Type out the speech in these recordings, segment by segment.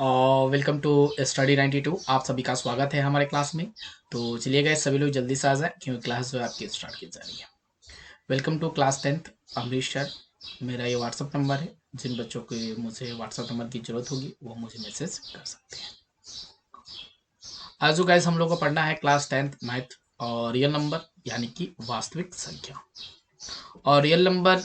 और welcome to study 92। आप सभी का स्वागत है हमारे क्लास में। तो चलिए गए सभी लोग जल्दी से आ जाए क्योंकि क्लास जो है आपकी स्टार्ट की जा रही है। Welcome to class 10th Amritsar. मेरा ये व्हाट्सअप नंबर है। जिन बच्चों को मुझे व्हाट्सअप नंबर की ज़रूरत होगी वो मुझे मैसेज कर सकते हैं। आज जो गाइस हम लोग को पढ़ना है क्लास 10th मैथ और रियल नंबर यानी कि वास्तविक संख्या। और रियल नंबर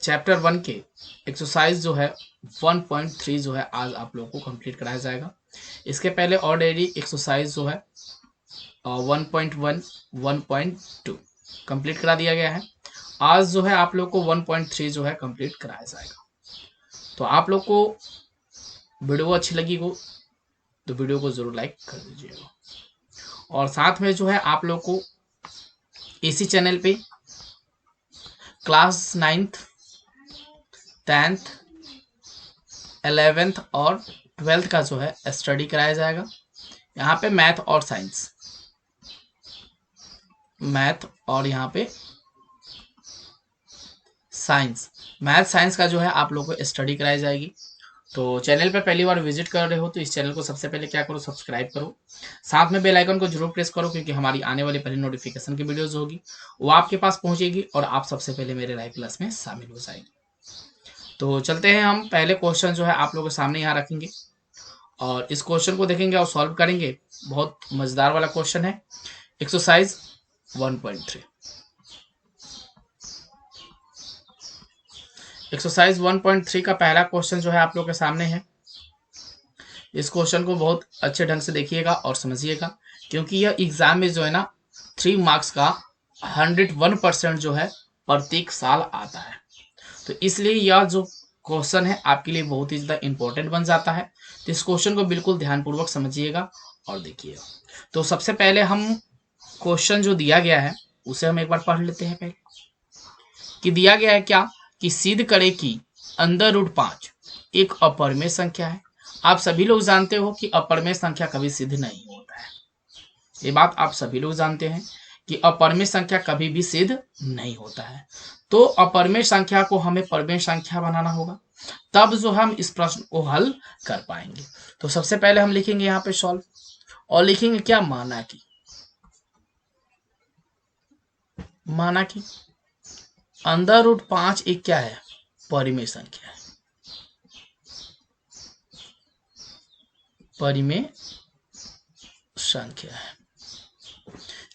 चैप्टर 1 के एक्सरसाइज जो है 1.3 जो है आज आप लोगों को कंप्लीट कराया जाएगा। इसके पहले ऑलरेडी एक्सरसाइज जो है 1.1 1.2 कंप्लीट करा दिया गया है। आज जो है आप लोग को 1.3 जो है कंप्लीट कराया जाएगा। तो आप लोग को वीडियो अच्छी लगी हो तो वीडियो को जरूर लाइक कर दीजिएगा। और साथ में जो है आप लोग को इसी चैनल पे क्लास 9th 10th 11th और 12th का जो है स्टडी कराया जाएगा। यहाँ पे मैथ और साइंस, मैथ और यहाँ पे साइंस, मैथ साइंस का जो है आप लोगों को स्टडी कराई जाएगी। तो चैनल पे पहली बार विजिट कर रहे हो तो इस चैनल को सबसे पहले क्या करो, सब्सक्राइब करो। साथ में बेल आइकन को जरूर प्रेस करो क्योंकि हमारी आने वाली पहली नोटिफिकेशन की वीडियोस होगी वो आपके पास पहुंचेगी और आप सबसे पहले मेरे लाइव क्लास में शामिल हो जाएंगे। तो चलते हैं, हम पहले क्वेश्चन जो है आप लोगों के सामने यहाँ रखेंगे और इस क्वेश्चन को देखेंगे और सॉल्व करेंगे। बहुत मजेदार वाला क्वेश्चन है। एक्सरसाइज 1.3। एक्सरसाइज 1.3 का पहला क्वेश्चन जो है आप लोग के सामने है। इस क्वेश्चन को बहुत अच्छे ढंग से देखिएगा और समझिएगा क्योंकि यह एग्जाम में जो है ना 3 मार्क्स का 101% जो है प्रत्येक साल आता है। तो इसलिए यह जो क्वेश्चन है आपके लिए बहुत ही ज़्यादा इंपॉर्टेंट बन जाता है। तो इस क्वेश्चन को बिल्कुल ध्यानपूर्वक समझिएगा और देखिएगा। तो सबसे पहले हम क्वेश्चन जो दिया गया है उसे हम एक बार पढ़ लेते हैं। पहले कि दिया गया है क्या कि सिद्ध करे कि अंडर रूट 5 एक अपरिमेय संख्या है। आप सभी लोग जानते हो कि अपरिमेय संख्या कभी सिद्ध नहीं होता है। ये बात आप सभी लोग जानते हैं कि अपरिमेय संख्या कभी भी सिद्ध नहीं होता है। तो अपरिमेय संख्या को हमें परिमेय संख्या बनाना होगा, तब जो हम इस प्रश्न को हल कर पाएंगे। तो सबसे पहले हम लिखेंगे यहाँ पे सॉल्व और लिखेंगे क्या, माना कि अंडर रूट 5 एक क्या है, परिमेय संख्या है। परिमेय संख्या है।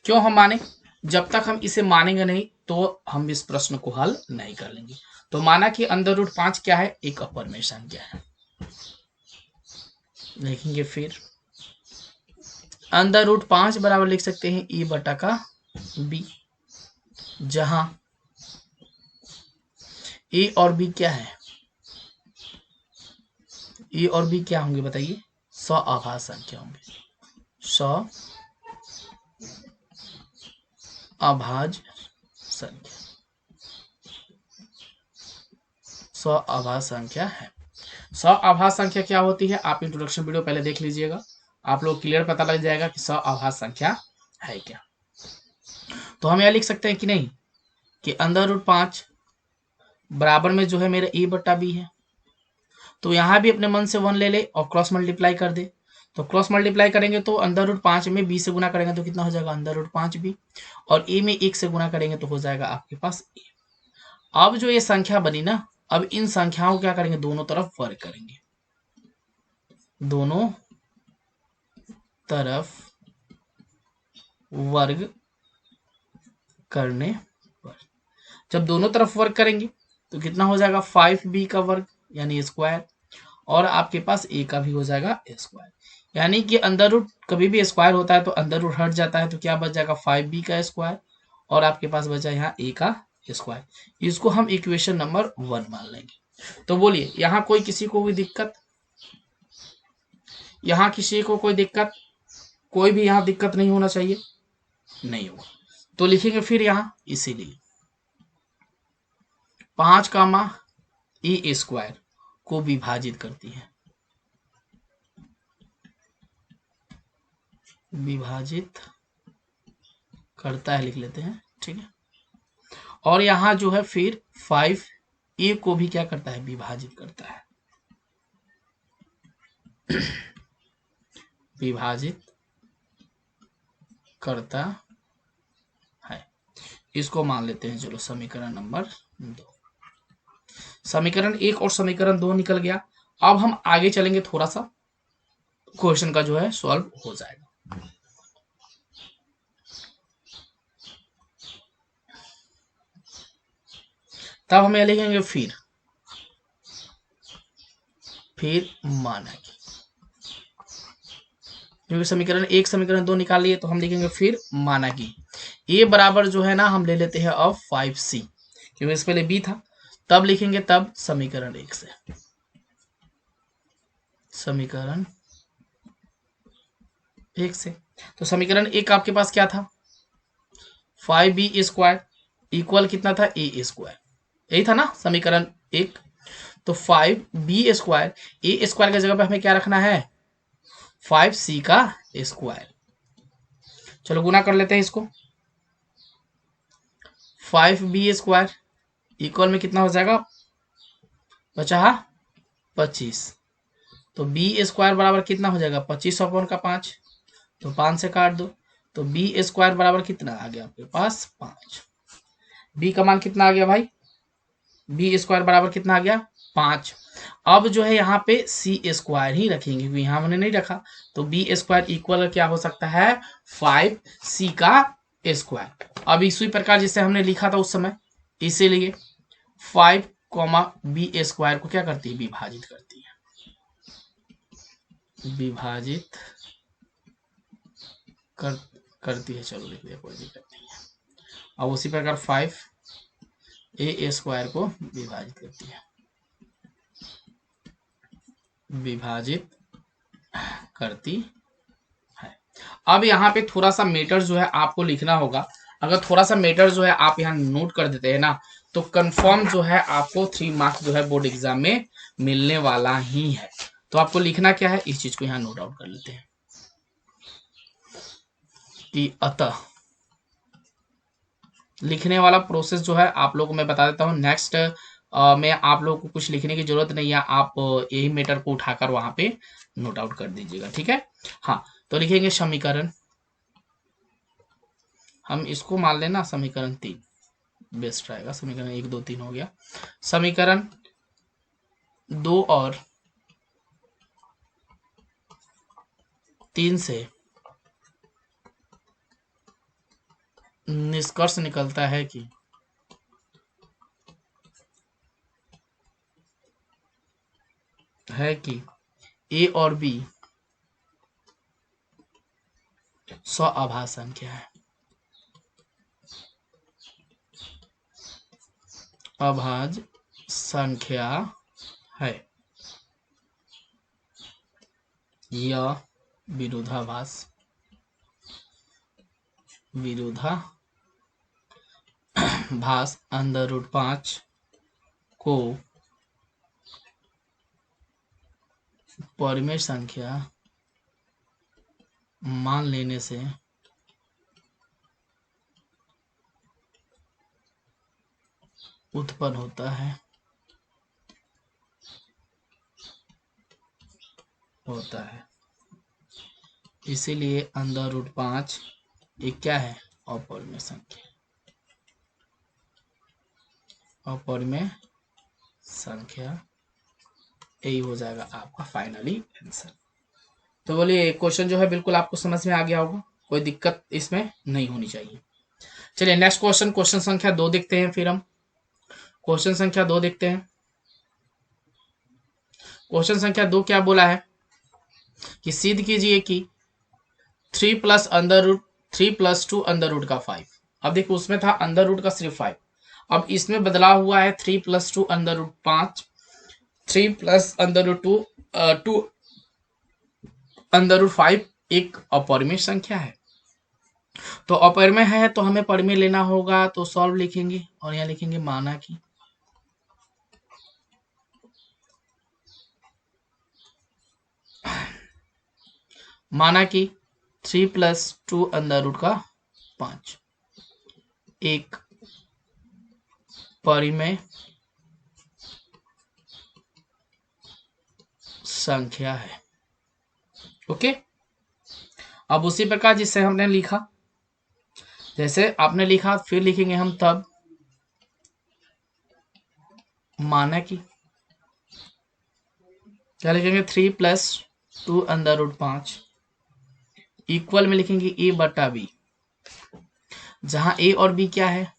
क्यों हम माने, जब तक हम इसे मानेंगे नहीं तो हम इस प्रश्न को हल नहीं कर लेंगे। तो माना कि अंडर रूट 5 क्या है, एक अपरिमेय संख्या है। लिखेंगे फिर अंडर रूट 5 बराबर लिख सकते हैं ए बटा का बी, जहां ए और बी क्या है, ए और बी क्या होंगे बताइए, सअभाज्य संख्या होंगे, सअभाज्य संख्या, सअभाज्य संख्या है। सअभाज्य संख्या क्या होती है, आप इंट्रोडक्शन वीडियो पहले देख लीजिएगा, आप लोग क्लियर पता लग जाएगा कि सअभाज्य संख्या है क्या। तो हम यह लिख सकते हैं कि नहीं कि अंडर रूट 5 बराबर में जो है मेरा ए बटा बी है। तो यहां भी अपने मन से 1 ले ले और क्रॉस मल्टीप्लाई कर दे। तो क्रॉस मल्टीप्लाई करेंगे तो अंडर रूट 5 में बी से गुना करेंगे तो कितना हो जाएगा, अंडर रूट 5 बी, और ए में 1 से गुना करेंगे तो हो जाएगा आपके पास ए। अब जो ये संख्या बनी ना, अब इन संख्याओं को क्या करेंगे, दोनों तरफ वर्ग करेंगे, दोनों तरफ वर्ग करने पर जब दोनों तरफ वर्ग करेंगे तो कितना हो जाएगा, 5b का वर्ग यानी स्क्वायर, और आपके पास ए का भी हो जाएगा स्क्वायर। यानी कि अंडर रूट कभी भी स्क्वायर होता है तो अंडर रूट हट जाता है, तो क्या बच जाएगा 5b का स्क्वायर, और आपके पास बचा यहाँ ए का स्क्वायर। इसको हम इक्वेशन नंबर 1 मान लेंगे। तो बोलिए यहाँ कोई किसी को कोई दिक्कत, यहाँ किसी को कोई दिक्कत, कोई भी यहाँ दिक्कत नहीं होना चाहिए, नहीं होगा। तो लिखेंगे फिर यहाँ इसीलिए 5 कामा ए स्क्वायर को विभाजित करती है, विभाजित करता है लिख लेते हैं, ठीक है। और यहां जो है फिर 5 ए को भी क्या करता है, विभाजित करता है। विभाजित करता है। इसको मान लेते हैं, चलो समीकरण नंबर 2। समीकरण 1 और समीकरण 2 निकल गया। अब हम आगे चलेंगे, थोड़ा सा क्वेश्चन का जो है सॉल्व हो जाएगा। तब हम लिखेंगे फिर माना कि, क्योंकि समीकरण 1 समीकरण 2 निकाल लिए, तो हम लिखेंगे फिर माना कि ए बराबर जो है ना, हम ले लेते हैं अब 5c, क्योंकि इस पहले बी था। तब लिखेंगे तब समीकरण 1 से, समीकरण 1 से। तो समीकरण 1 आपके पास क्या था, 5b² इक्वल कितना था, a², यही था ना समीकरण 1। तो 5b², a² की जगह पे हमें क्या रखना है, 5c का स्क्वायर। चलो गुना कर लेते हैं इसको, 5b² इक्वल में कितना हो जाएगा, बचा 25। तो b² बराबर कितना हो जाएगा, 25/5, तो 5 से काट दो, तो b² बराबर कितना आ गया आपके पास 5। b का मान कितना आ गया भाई, b² बराबर कितना आ गया 5। अब जो है यहाँ पे c² ही रखेंगे, क्योंकि यहाँ हमने नहीं रखा। तो b² इक्वल क्या हो सकता है, 5c का स्क्वायर। अब इसी प्रकार जिसे हमने लिखा था उस समय, इसीलिए 5, b² को क्या करती है, विभाजित करती है, विभाजित करती है। चलो लिख दिया, कोई दिक्कत नहीं है। अब उसी प्रकार 5a² को विभाजित करती है, विभाजित करती है। अब यहाँ पे थोड़ा सा मेटर जो है आपको लिखना होगा। अगर थोड़ा सा मेटर जो है आप यहाँ नोट कर देते हैं ना, तो कंफर्म जो है आपको 3 मार्क्स जो है बोर्ड एग्जाम में मिलने वाला ही है। तो आपको लिखना क्या है, इस चीज को यहाँ नोट आउट कर लेते हैं कि अतः, लिखने वाला प्रोसेस जो है आप लोगों को मैं बता देता हूँ। नेक्स्ट में आप लोगों को कुछ लिखने की जरूरत नहीं है, आप यही मेटर को उठाकर वहां पे नोट आउट कर दीजिएगा, ठीक है। हाँ, तो लिखेंगे समीकरण, हम इसको मान लेना समीकरण 3 बेस्ट रहेगा। समीकरण 1 2 3 हो गया। समीकरण 2 और 3 से निष्कर्ष निकलता है कि ए और बी स्वाभाज्य संख्या है, अभाज्य संख्या है, यह विरोधाभास √5 को परिमेय संख्या मान लेने से उत्पन्न होता है, इसीलिए √5 एक क्या है, अपरिमेय संख्या, अपरिमेय संख्या। यही हो जाएगा आपका फाइनली आंसर। तो बोलिए क्वेश्चन जो है बिल्कुल आपको समझ में आ गया होगा, कोई दिक्कत इसमें नहीं होनी चाहिए। चलिए नेक्स्ट क्वेश्चन, क्वेश्चन संख्या 2 देखते हैं। फिर हम क्वेश्चन संख्या 2 देखते हैं। क्वेश्चन संख्या 2 क्या बोला है कि सिद्ध कीजिए कि 3 + √2 √ 5। अब देखो उसमें था √, का सिर्फ 5, अब इसमें बदलाव हुआ है 3 + 2 √5, 3 + √2 2 √5 एक अपरिमेय संख्या है। तो अपरिमेय है तो हमें परिमेय लेना होगा, तो सॉल्व लिखेंगे और यहाँ लिखेंगे माना कि माना कि 3 + 2 √5 एक परिमेय संख्या है। ओके, अब उसी प्रकार जिससे हमने लिखा, जैसे आपने लिखा फिर लिखेंगे हम तब, माना कि क्या लिखेंगे 3 प्लस 2 अंडर रूट 5 इक्वल में लिखेंगे ए बटा बी, जहां ए और बी क्या है,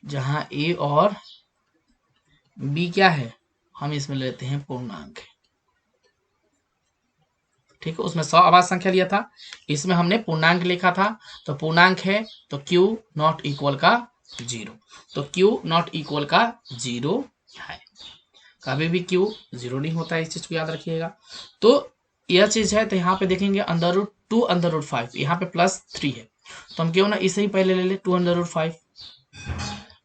जहां ए और बी क्या है, हम इसमें लेते हैं पूर्णांक। ठीक है, उसमें 100 आवाज संख्या लिया था, इसमें हमने पूर्णांक लिखा था, तो पूर्णांक है तो Q नॉट इक्वल का 0, तो Q नॉट इक्वल का 0 है, कभी भी Q 0 नहीं होता है, इस चीज को याद रखिएगा। तो यह चीज है, तो यहाँ पे देखेंगे अंडर रूट 2 अंडर रूट 5, यहाँ पे +3 है, तो हम क्यों ना इसे ही पहले ले ले 2 अंडर रूट 5,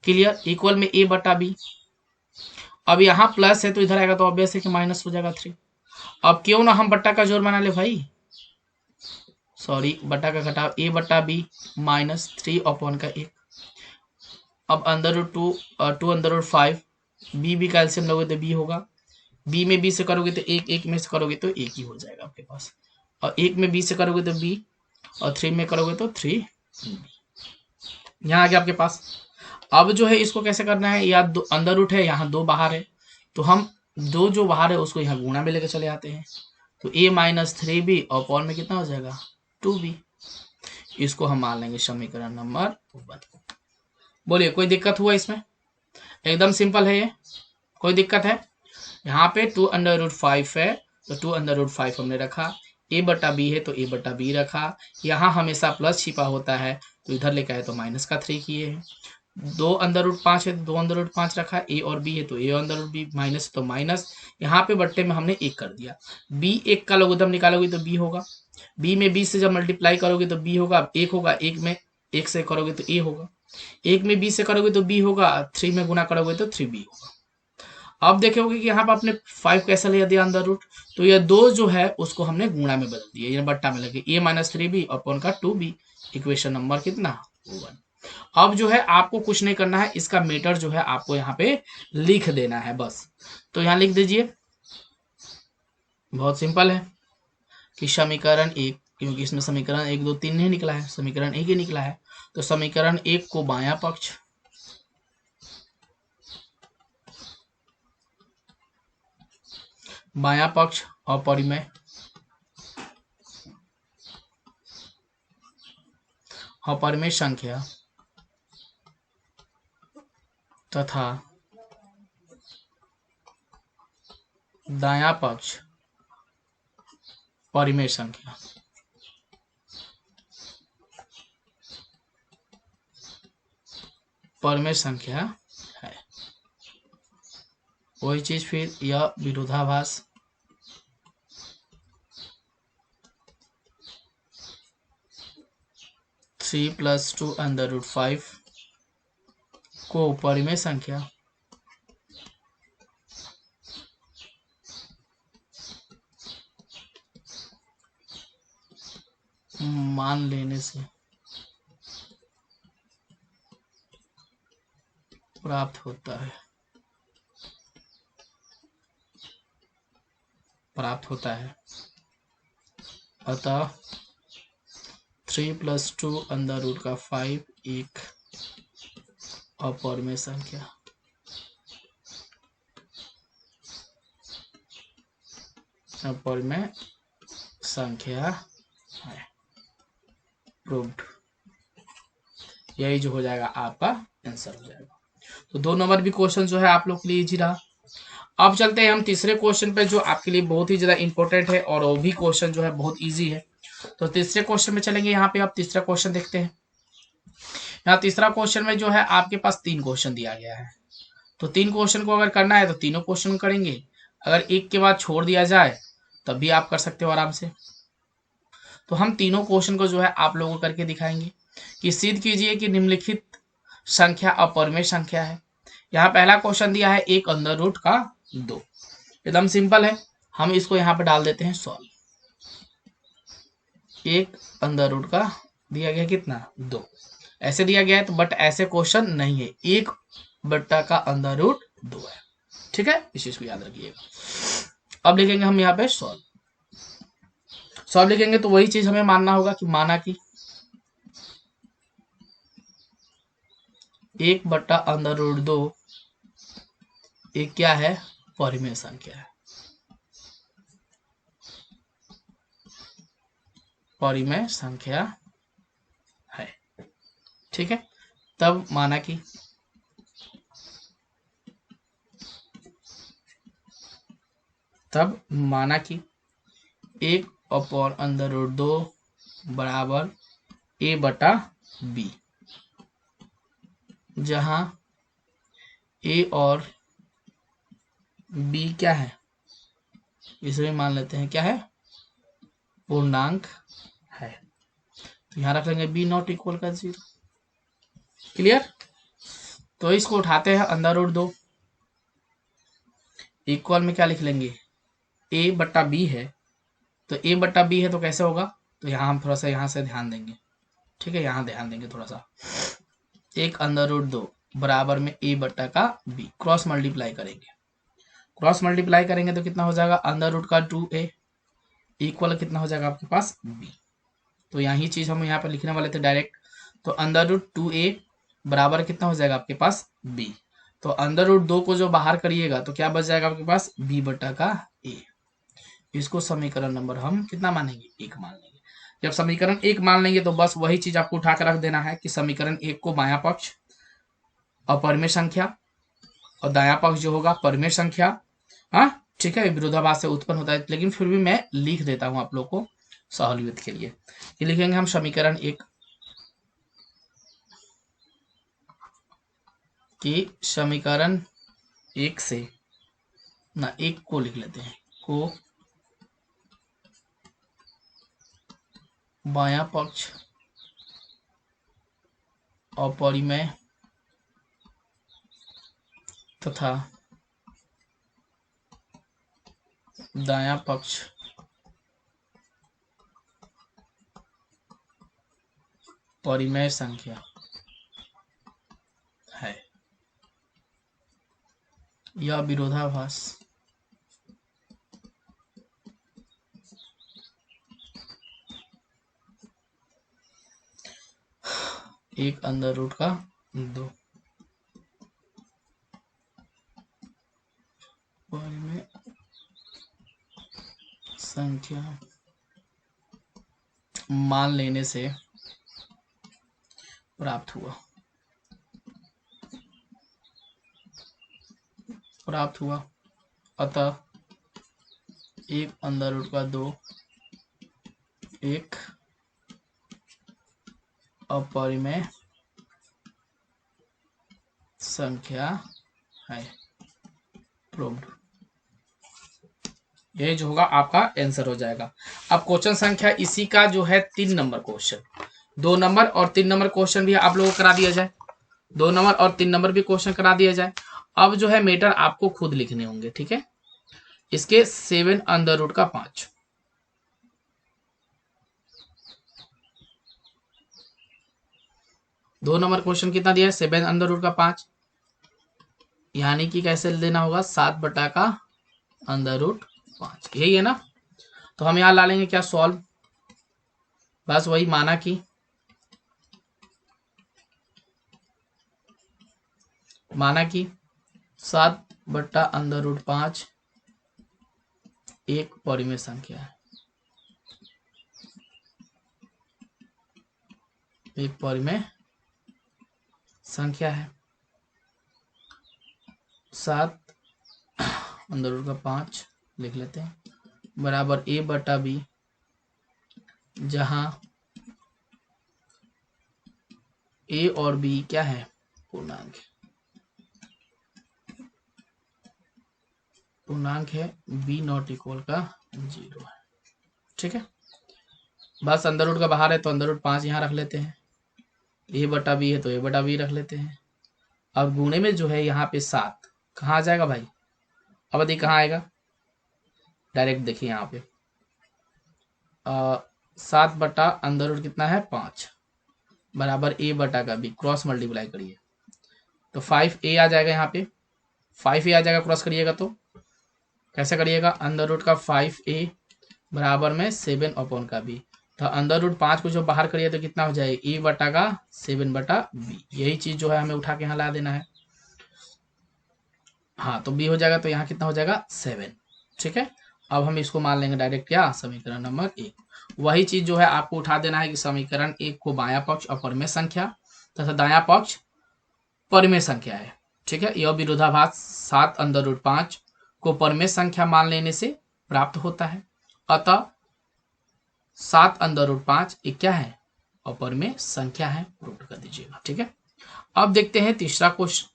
क्लियर, इक्वल में a बटा बी। अब यहाँ प्लस है तो इधर आएगा तो ऑब्वियस है कि माइनस हो जाएगा 3। अब क्यों ना हम बट्टा का जोड़ बना ले भाई, सॉरी बट्टा का घटाव, a बट्टा बी माइनस 3 अपॉन का 1। अब अंदर रूट 2 अंदर रूट 5, बी भी कैल्सियम लोगे तो बी होगा, बी में बी से करोगे तो एक में से करोगे तो एक ही हो जाएगा आपके पास, और एक में बी से करोगे तो बी, और 3 में करोगे तो 3 यहाँ आ गया आपके पास। अब जो है इसको कैसे करना है, या अंदर रूट है, यहाँ 2 बाहर है, तो हम 2 जो बाहर है उसको यहाँ गुणा में लेकर चले आते हैं, तो a माइनस 3b और अपॉन में कितना हो जाएगा 2b, इसको हम मान लेंगे समीकरण नंबर 1। बोलिए कोई दिक्कत हुआ इसमें, एकदम सिंपल है ये, कोई दिक्कत है। यहाँ पे 2 अंडर रूट 5 है, तो 2 अंडर रूट 5 हमने रखा, a बटा b है तो a बटा b रखा, यहाँ हमेशा प्लस छिपा होता है तो इधर लेकर आए तो माइनस का 3 किए हैं, 2 अंदर रूट 5 है तो 2 अंदर रूट 5 रखा, a और b है तो a अंदर रूट b, माइनस तो माइनस, यहाँ पे बट्टे में हमने 1 कर दिया, b 1 का लोगरिथम निकालोगे तो b होगा, b में b से जब मल्टीप्लाई करोगे तो b होगा, 1 होगा, 1 में 1 से करोगे तो a होगा, 1 में b से करोगे तो b होगा, 3 में गुना करोगे तो 3b होगा। अब देखोगे कि यहाँ पर आपने 5 कैसा लिया दिया अंदर रूट, तो यह 2 जो है उसको हमने गुणा में बदल दिया, ये बट्टा में लगे a माइनस 3b अपॉन का 2b, इक्वेशन नंबर कितना 1। अब जो है आपको कुछ नहीं करना है, इसका मीटर जो है आपको यहाँ पे लिख देना है बस, तो यहाँ लिख दीजिए, बहुत सिंपल है कि समीकरण 1, क्योंकि इसमें समीकरण 1 2 3 नहीं निकला है, समीकरण 1 ही निकला है, तो समीकरण 1 को बायां पक्ष अपरिमेय अपरिमेय संख्या तथा दायां पक्ष परिमेय संख्या, परिमेय संख्या है। वही चीज फिर यह विरोधाभास थ्री प्लस 2 अंडर रूट 5 को परिमेय संख्या मान लेने से प्राप्त होता है, अतः 3 प्लस 2 अंडर रूट का 5 एक अपरिमेय संख्या, अपरिमेय संख्या है, प्रूव्ड। यही जो हो जाएगा आपका आंसर हो जाएगा। तो 2 नंबर भी क्वेश्चन जो है आप लोग के लिए इजी रहा। अब चलते हैं हम तीसरे क्वेश्चन पे, जो आपके लिए बहुत ही ज्यादा इंपॉर्टेंट है और वो भी क्वेश्चन जो है बहुत इजी है। तो तीसरे क्वेश्चन में चलेंगे, यहाँ पे आप तीसरा क्वेश्चन देखते हैं। यहाँ तीसरा क्वेश्चन में जो है आपके पास 3 क्वेश्चन दिया गया है, तो 3 क्वेश्चन को अगर करना है तो तीनों क्वेश्चन करेंगे, अगर एक के बाद छोड़ दिया जाए तब भी आप कर सकते हो आराम से। तो हम तीनों क्वेश्चन को जो है आप लोगों को करके दिखाएंगे कि सिद्ध कीजिए कि निम्नलिखित संख्या अपरिमेय संख्या है। यहाँ पहला क्वेश्चन दिया है 1 अंडर रूट का 2, एकदम सिंपल है, हम इसको यहाँ पे डाल देते हैं सॉल्व। 1 अंडर रूट का दिया गया कितना 2, ऐसे दिया गया है तो, बट ऐसे क्वेश्चन नहीं है, 1 बट्टा का अंडर रूट 2 है, ठीक है, इस चीज को याद रखिएगा। अब लिखेंगे हम यहाँ पे सॉल्व, सॉल्व लिखेंगे तो वही चीज हमें मानना होगा कि माना कि 1/√2 एक क्या है, परिमेय संख्या है, परिमेय संख्या है। ठीक है, तब माना कि कि 1/√2 बराबर a/b, जहां a और b क्या है, इसे मान लेते हैं क्या है, पूर्णांक है। तो यहां रख लेंगे b नॉट इक्वल का 0। क्लियर। तो इसको उठाते हैं √2, इक्वल में क्या लिख लेंगे, a/b है, तो a/b है तो कैसे होगा, तो यहाँ हम थोड़ा सा यहाँ से ध्यान देंगे। ठीक है, यहाँ ध्यान देंगे थोड़ा सा। 1/√2 बराबर में a/b, क्रॉस मल्टीप्लाई करेंगे। क्रॉस मल्टीप्लाई करेंगे तो कितना हो जाएगा, √2a इक्वल कितना हो जाएगा आपके पास b। तो यही चीज हम यहाँ पर लिखने वाले थे डायरेक्ट। तो √2a बराबर कितना हो जाएगा आपके पास b। तो √2 को जो बाहर करिएगा तो क्या बच जाएगा आपके पास, b/a। इसको समीकरण नंबर हम कितना मानेंगे, 1 मान लेंगे। जब समीकरण 1 मान लेंगे तो बस वही चीज आपको उठा कर रख देना है कि समीकरण 1 को बायां पक्ष अपरिमेय संख्या और दायां पक्ष जो होगा परिमेय संख्या। हाँ ठीक है, विरोधाभास से उत्पन्न होता है, लेकिन फिर भी मैं लिख देता हूं आप लोग को सहूलियत के लिए। ये लिखेंगे हम समीकरण 1 कि समीकरण 1 से ना 1 को लिख लेते हैं, को बायां पक्ष अपरिमेय तथा दायां पक्ष परिमेय संख्या है। यह विरोधाभास एक √2 परिमेय संख्या मान लेने से प्राप्त हुआ। अतः 1/2 एक अपरिमेय संख्या है। प्रूव्ड। ये जो होगा आपका आंसर हो जाएगा। अब क्वेश्चन संख्या इसी का जो है 3 नंबर क्वेश्चन, 2 नंबर और 3 नंबर क्वेश्चन भी आप लोगों को करा दिया जाए, 2 नंबर और 3 नंबर भी क्वेश्चन करा दिया जाए। अब जो है मीटर आपको खुद लिखने होंगे। ठीक है, इसके 7√5 2 नंबर क्वेश्चन कितना दिया है, 7√5, यानी कि कैसे लेना होगा, 7/√5, यही है ना। तो हम यहां ला लेंगे क्या, सॉल्व। बस वही माना कि 7/√5 एक परिमेय संख्या है, एक परिमेय संख्या है। 7/5 लिख लेते हैं बराबर a/b, जहां a और b क्या है, पूर्णांक है, b नॉट इक्वल का 0 है। ठीक है, बस अंदर रूट का बाहर है तो √5 यहाँ रख लेते हैं, a/b है तो a/b रख लेते हैं। अब गुणे में जो है यहाँ पे 7 कहाँ आ जाएगा भाई, अब देखिए कहाँ आएगा, डायरेक्ट देखिए यहाँ पे 7/√5 कितना है, 5 बराबर a/b, क्रॉस मल्टीप्लाई करिए तो 5a आ जाएगा, यहाँ पे 5a आ जाएगा, क्रॉस करिएगा तो कैसे करिएगा, √5a बराबर में 7 अपॉन का बी। तो अंडर रूट 5 को जो बाहर करिए तो कितना हो जाएगा, ए बटा का 7 बटा बी। यही चीज जो है हमें उठा के यहाँ ला देना है। हाँ तो बी हो जाएगा, तो यहाँ कितना हो जाएगा 7। ठीक है, अब हम इसको मान लेंगे डायरेक्ट क्या, समीकरण नंबर 1। वही चीज जो है आपको उठा देना है कि समीकरण 1 को बायां पक्ष अपरिमेय संख्या तथा दायां पक्ष परिमेय संख्या है। ठीक है, यह विरोधाभास 7 अंडर रूट 5 को परिमेय संख्या मान लेने से प्राप्त होता है। अतः 7 अंडर रूट 5 एक क्या है, अपरिमेय संख्या है, प्रूव कर दीजिएगा। ठीक है, अब देखते हैं तीसरा क्वेश्चन,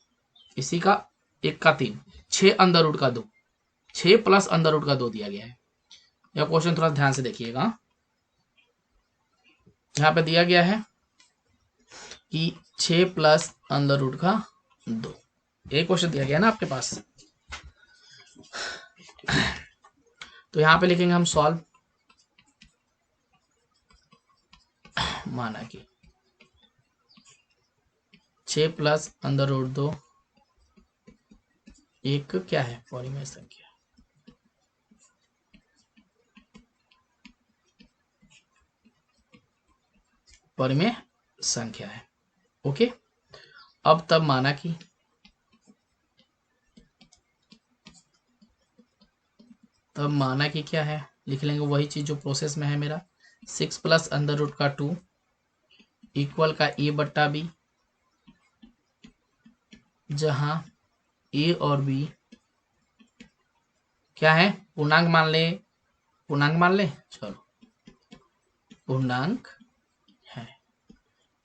इसी का 1 का 3, 6 अंडर रूट का 2, 6 प्लस अंडर रूट का 2 दिया गया है। यह क्वेश्चन थोड़ा ध्यान से देखिएगा। यहां पे दिया गया है कि 6 प्लस अंडर रूट का 2, एक क्वेश्चन दिया गया है ना आपके पास। तो यहां पे लिखेंगे हम सॉल्व, माना कि 6 प्लस अंडर रूट 2 एक क्या है, परिमेय संख्या। परिमेय संख्या है। ओके, अब तब माना कि क्या है, लिख लेंगे वही चीज जो प्रोसेस में है मेरा। 6 प्लस अंडर रूट का 2 इक्वल का ए बट्टा बी, जहां ए और बी क्या है, पूर्णांक मान ले, चलो पूर्णांक है,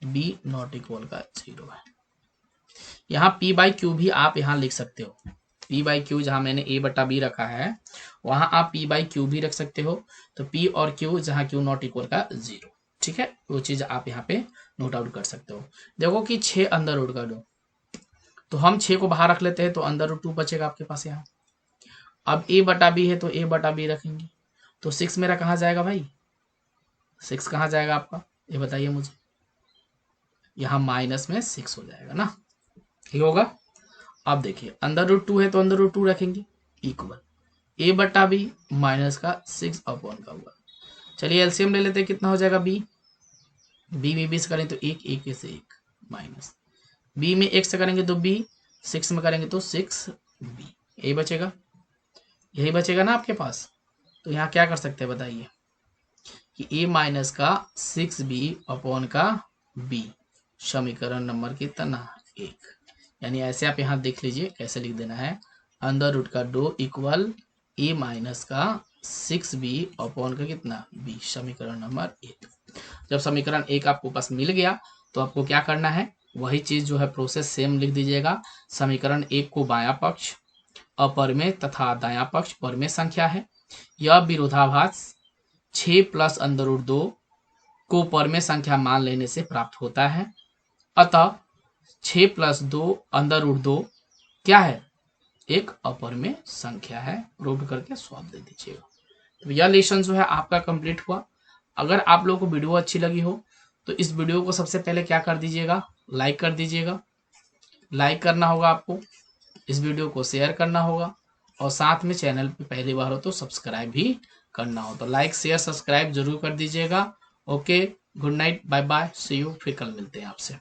बी नॉट इक्वल का 0 है। यहाँ पी बाई क्यू भी आप यहाँ लिख सकते हो, पी बाई क्यू जहां मैंने ए बटा बी रखा है वहां आप पी बाई क्यू भी रख सकते हो। तो पी और क्यू जहां क्यू नॉट इक्वल का 0। ठीक है, वो चीज आप यहाँ पे नोट आउट कर सकते हो। देखो कि 6 अंडर रूट का 2, तो हम 6 को बाहर रख लेते हैं तो अंडर रूट 2 बचेगा आपके पास यहाँ। अब ए बटा बी है तो ए बटा बी रखेंगे, तो 6 मेरा कहाँ जाएगा भाई, 6 कहाँ जाएगा आपका, ये बताइए मुझे। यहाँ माइनस में 6 हो जाएगा ना, ठीक होगा। अब देखिए अंडर रूट 2 है तो अंडर रूट 2 रखेंगे, इक्वल ए बटा बी माइनस का 6 अपॉन का हुआ। चलिए एलसीएम ले लेते हैं, कितना हो जाएगा, बी में 20 करें तो 1, 1 से 1 माइनस, बी में 1 से करेंगे तो बी, 6 में करेंगे तो 6 बी, यही बचेगा, यही बचेगा ना आपके पास। तो यहाँ क्या कर सकते हैं बताइए कि ए माइनस का 6b अपॉन का b, समीकरण नंबर कितना 1। यानी ऐसे आप यहाँ देख लीजिए कैसे लिख देना है, अंडर रूट का 2 इक्वल ए माइनस का 6b अपॉन का कितना b, समीकरण नंबर 1। जब समीकरण 1 आपको पास मिल गया तो आपको क्या करना है, वही चीज जो है प्रोसेस सेम लिख दीजिएगा। समीकरण 1 को बायां पक्ष अपरिमेय तथा दायां पक्ष परिमेय संख्या है। यह विरोधाभास 6 प्लस अंडर रूट 2 को परिमेय संख्या मान लेने से प्राप्त होता है। अतः 6 प्लस 2 अंडर रूट 2 क्या है, एक अपरिमेय संख्या है, प्रूव करके सॉल्व दे दीजिएगा। तो यह लेसन जो है आपका कंप्लीट हुआ। अगर आप लोगों को वीडियो अच्छी लगी हो तो इस वीडियो को सबसे पहले क्या कर दीजिएगा, लाइक कर दीजिएगा। लाइक करना होगा आपको, इस वीडियो को शेयर करना होगा, और साथ में चैनल पे पहली बार हो तो सब्सक्राइब भी करना हो। तो लाइक शेयर सब्सक्राइब जरूर कर दीजिएगा। Okay, good night, bye bye, see you, फिर कल मिलते हैं आपसे।